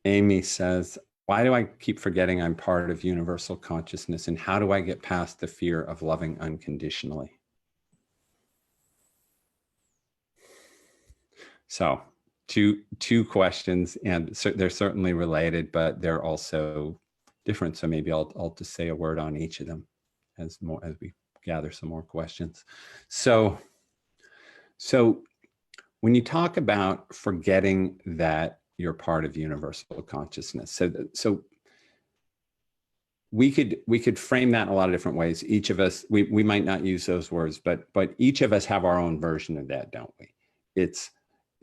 Amy says, why do I keep forgetting I'm part of universal consciousness? And how do I get past the fear of loving unconditionally? So two questions, and so they're certainly related, but they're also different. So maybe I'll just say a word on each of them as we gather some more questions. So when you talk about forgetting that you're part of universal consciousness, so we could frame that in a lot of different ways. Each of us, we might not use those words, but each of us have our own version of that, don't we? It's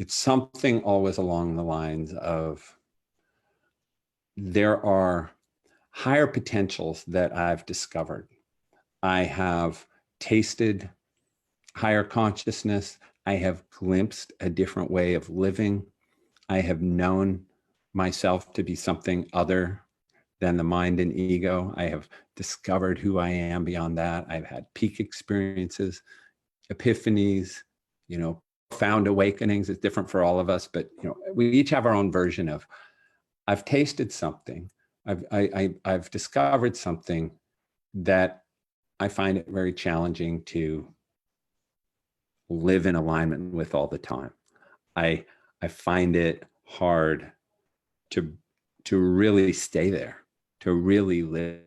something always along the lines of, there are higher potentials that I've discovered. I have tasted higher consciousness. I have glimpsed a different way of living. I have known myself to be something other than the mind and ego. I have discovered who I am beyond that. I've had peak experiences, epiphanies, profound awakenings. It's different for all of us, but we each have our own version of, I've tasted something. I've discovered something that I find it very challenging to live in alignment with all the time. I find it hard to really stay there, to really live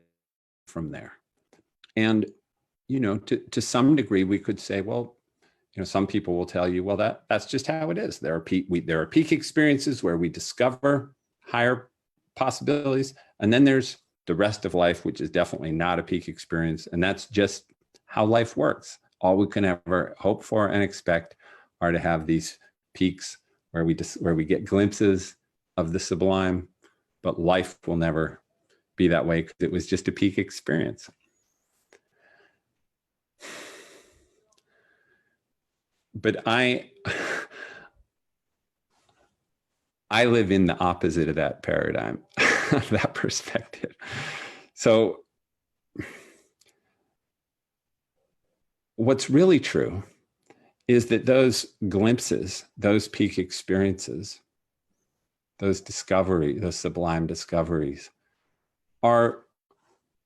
from there. And to some degree, we could say, well, some people will tell you, well, that's just how it is. There are peak experiences where we discover higher possibilities, and then there's the rest of life, which is definitely not a peak experience, and that's just how life works. All we can ever hope for and expect are to have these peaks where we get glimpses of the sublime, but life will never be that way because it was just a peak experience. But I live in the opposite of that paradigm, that perspective. So what's really true is that those glimpses, those peak experiences, those sublime discoveries, are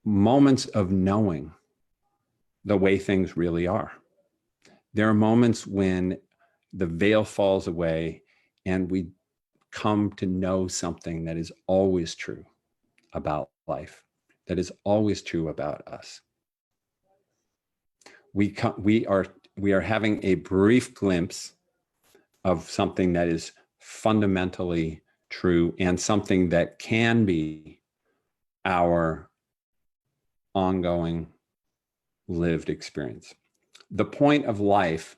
moments of knowing the way things really are. There are moments when the veil falls away and we come to know something that is always true about life, that is always true about us. We are having a brief glimpse of something that is fundamentally true and something that can be our ongoing lived experience. The point of life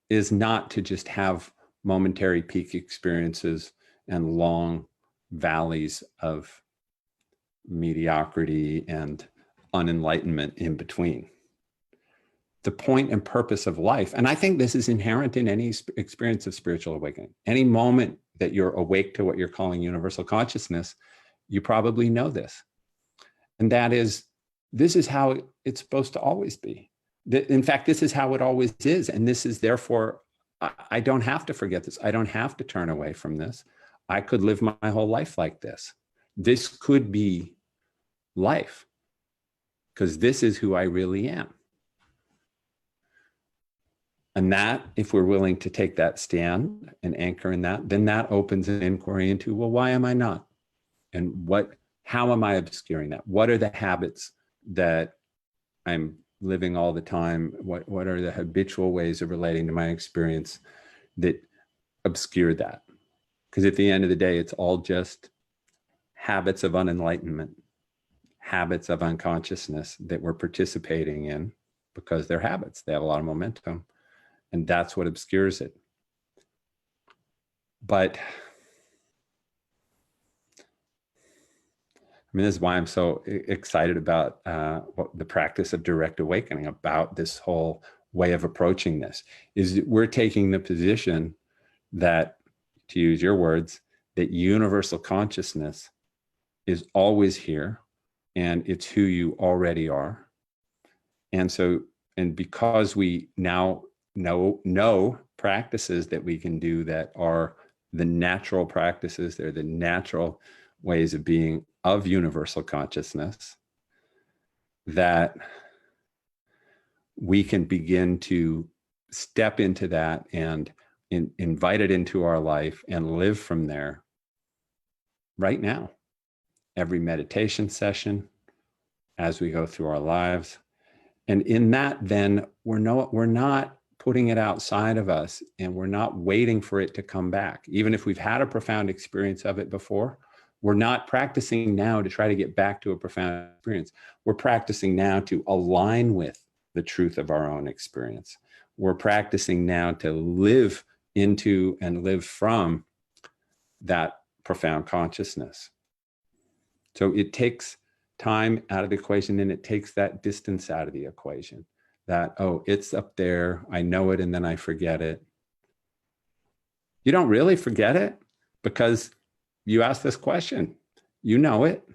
is not to just have momentary peak experiences and long valleys of mediocrity and unenlightenment in between. The point and purpose of life, and I think this is inherent in any experience of spiritual awakening. Any moment that you're awake to what you're calling universal consciousness, you probably know this. And that is, this is how it's supposed to always be. In fact, this is how it always is. And this is therefore, I don't have to forget this. I don't have to turn away from this. I could live my whole life like this. This could be life, because this is who I really am. And that, if we're willing to take that stand and anchor in that, then that opens an inquiry into, well, why am I not? And how am I obscuring that? What are the habits that I'm living all the time? What are the habitual ways of relating to my experience that obscure that? Because at the end of the day, it's all just habits of unenlightenment, habits of unconsciousness that we're participating in because they're habits. They have a lot of momentum, and that's what obscures it. But I mean, this is why I'm so excited about the practice of direct awakening, about this whole way of approaching this, is that we're taking the position that, to use your words, that universal consciousness is always here and it's who you already are. And so, and because we now know practices that we can do that are the natural practices, they're the natural ways of being of universal consciousness, that we can begin to step into that and invite it into our life and live from there right now. Every meditation session, as we go through our lives. And in that, then we're not putting it outside of us, and we're not waiting for it to come back. Even if we've had a profound experience of it before, we're not practicing now to try to get back to a profound experience. We're practicing now to align with the truth of our own experience. We're practicing now to live into and live from that profound consciousness. So it takes time out of the equation, and it takes that distance out of the equation. That, oh, it's up there, I know it, and then I forget it. You don't really forget it because you asked this question. You know it,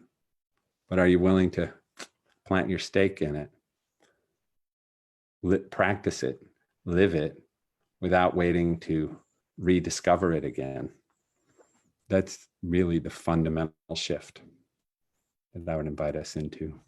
but are you willing to plant your stake in it? Practice it, live it, without waiting to rediscover it again. That's really the fundamental shift that I would invite us into.